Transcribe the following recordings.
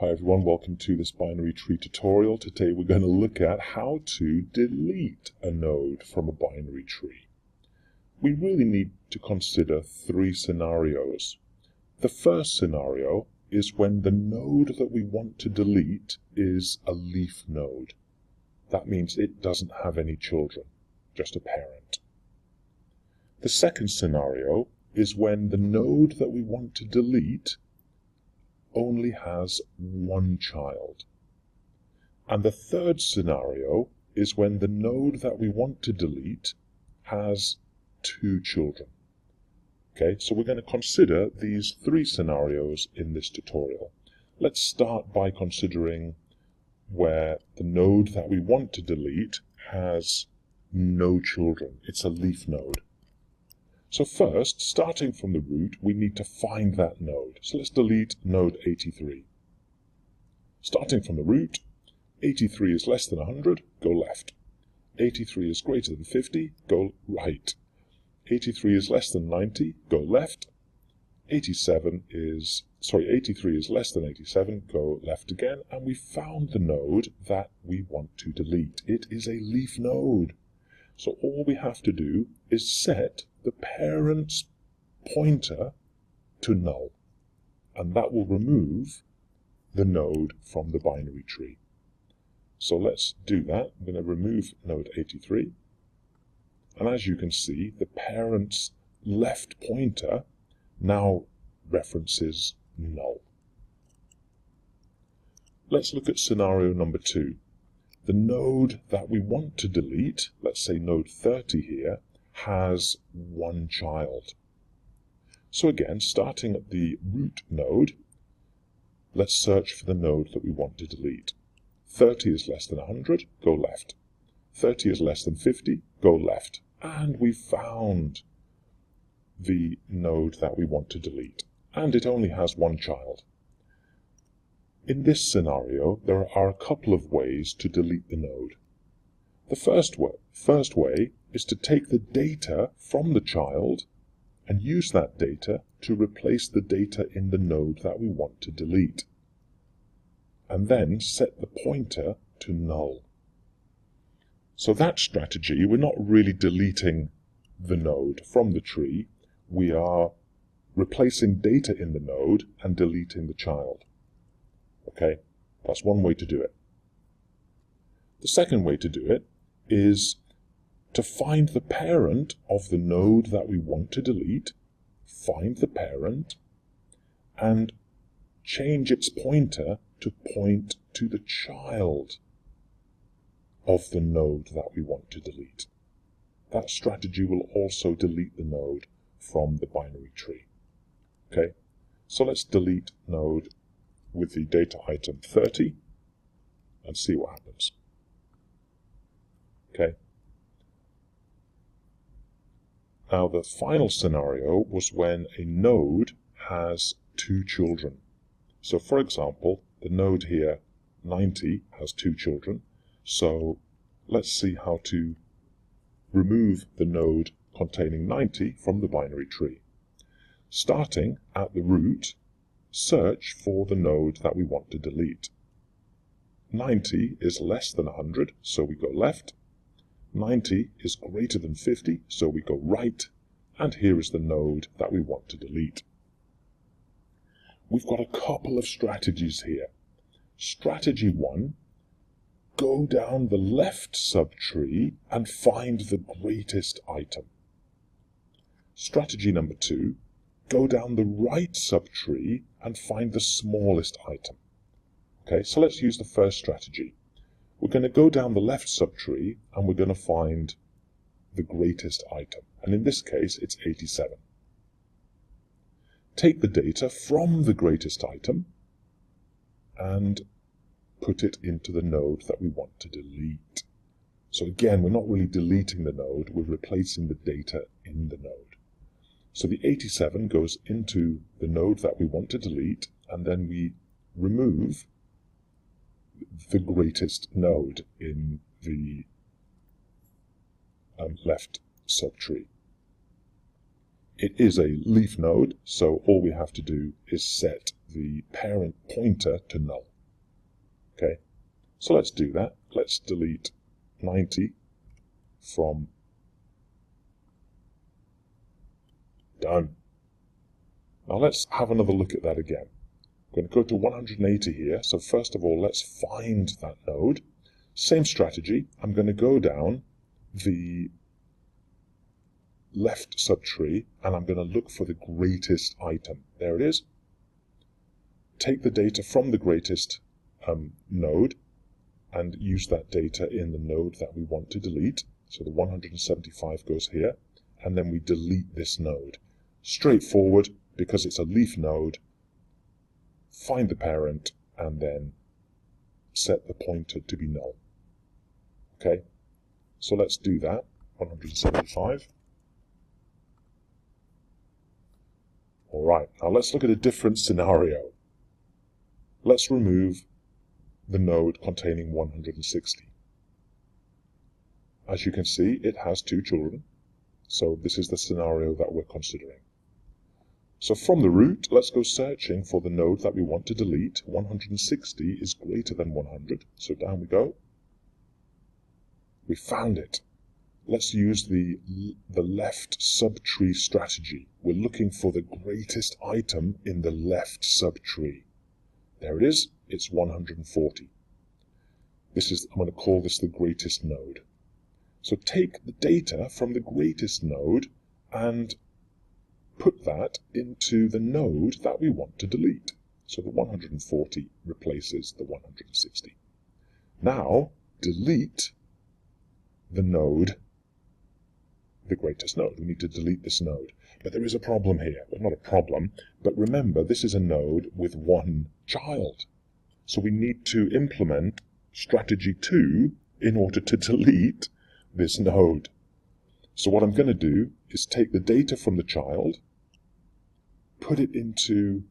Hi everyone, welcome to this binary tree tutorial. Today we're going to look at how to delete a node from a binary tree. We really need to consider three scenarios. The first scenario is when the node that we want to delete is a leaf node. That means it doesn't have any children, just a parent. The second scenario is when the node that we want to delete only has one child. And the third scenario is when the node that we want to delete has two children. Okay, so we're going to consider these three scenarios in this tutorial. Let's start by considering where the node that we want to delete has no children. It's a leaf node. So first, starting from the root, we need to find that node. So let's delete node 83. Starting from the root, 83 is less than 100, go left. 83 is greater than 50, go right. 83 is less than 90, go left. 83 is less than 87, go left again, and we found the node that we want to delete. It is a leaf node. So all we have to do is set the parent's pointer to null, and that will remove the node from the binary tree. So let's do that. I'm going to remove node 83, and as you can see, the parent's left pointer now references null. Let's look at scenario number 2. The node that we want to delete, let's say node 30 here, has one child. So again, starting at the root node, let's search for the node that we want to delete. 30 is less than 100, go left. 30 is less than 50, go left. And we found the node that we want to delete. And it only has one child. In this scenario, there are a couple of ways to delete the node. The first way is to take the data from the child and use that data to replace the data in the node that we want to delete, and then set the pointer to null. So that strategy, we're not really deleting the node from the tree, we are replacing data in the node and deleting the child. Okay, that's one way to do it. The second way to do it is to find the parent of the node that we want to delete, find the parent, and change its pointer to point to the child of the node that we want to delete. That strategy will also delete the node from the binary tree. Okay, so let's delete node with the data item 30 and see what happens. Okay. Now the final scenario was when a node has two children. So for example, the node here, 90, has two children. So let's see how to remove the node containing 90 from the binary tree. Starting at the root, search for the node that we want to delete. 90 is less than 100, so we go left. 90 is greater than 50, so we go right, and here is the node that we want to delete. We've got a couple of strategies here. Strategy 1, go down the left subtree and find the greatest item. Strategy number 2, go down the right subtree and find the smallest item. Okay, so let's use the first strategy. We're going to go down the left subtree and we're going to find the greatest item. And in this case, it's 87. Take the data from the greatest item and put it into the node that we want to delete. So again, we're not really deleting the node, we're replacing the data in the node. So the 87 goes into the node that we want to delete, and then we remove the greatest node in the left subtree. It is a leaf node, so all we have to do is set the parent pointer to null. So let's do that. Let's delete 90 from done. Now let's have another look at that again. I'm going to go to 180 here. So first of all, let's find that node. Same strategy. I'm going to go down the left subtree and I'm going to look for the greatest item. There it is. Take the data from the greatest node and use that data in the node that we want to delete. So the 175 goes here, and then we delete this node. Straightforward, because it's a leaf node. Find the parent and then set the pointer to be null. Okay, so let's do that. 175. All right, now let's look at a different scenario. Let's remove the node containing 160. As you can see, it has 2 children, so this is the scenario that we're considering. So from the root, let's go searching for the node that we want to delete. 160 is greater than 100, so down we go. We found it. Let's use the left subtree strategy. We're looking for the greatest item in the left subtree. There it is. It's 140. I'm going to call this the greatest node. So take the data from the greatest node and put that into the node that we want to delete. So the 140 replaces the 160. Now delete the node, the greatest node. We need to delete this node. But there is a problem here. Well, not a problem, but remember, this is a node with 1 child. So we need to implement strategy 2 in order to delete this node. So what I'm going to do is take the data from the child, put it into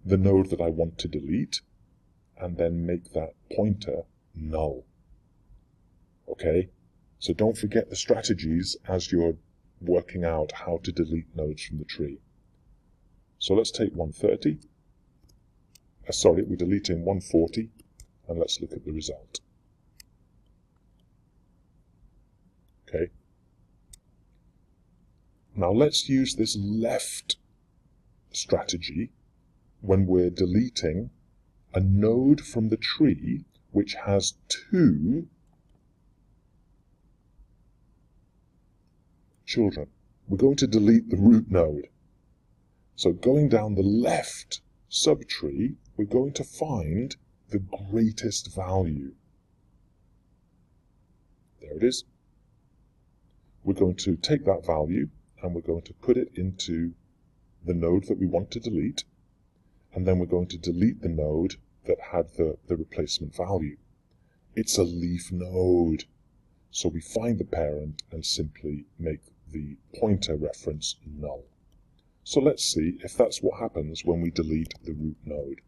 the node that I want to delete, and then make that pointer null. Okay? So don't forget the strategies as you're working out how to delete nodes from the tree. So let's take 130. We're deleting 140, and let's look at the result. Okay. Now let's use this left strategy when we're deleting a node from the tree which has 2 children. We're going to delete the root node. So going down the left subtree, we're going to find the greatest value. There it is. We're going to take that value and we're going to put it into the node that we want to delete, and then we're going to delete the node that had the replacement value. It's a leaf node, so we find the parent and simply make the pointer reference null. So let's see if that's what happens when we delete the root node.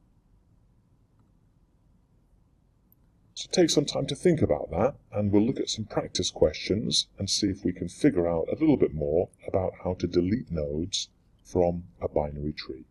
So take some time to think about that, and we'll look at some practice questions and see if we can figure out a little bit more about how to delete nodes from a binary tree.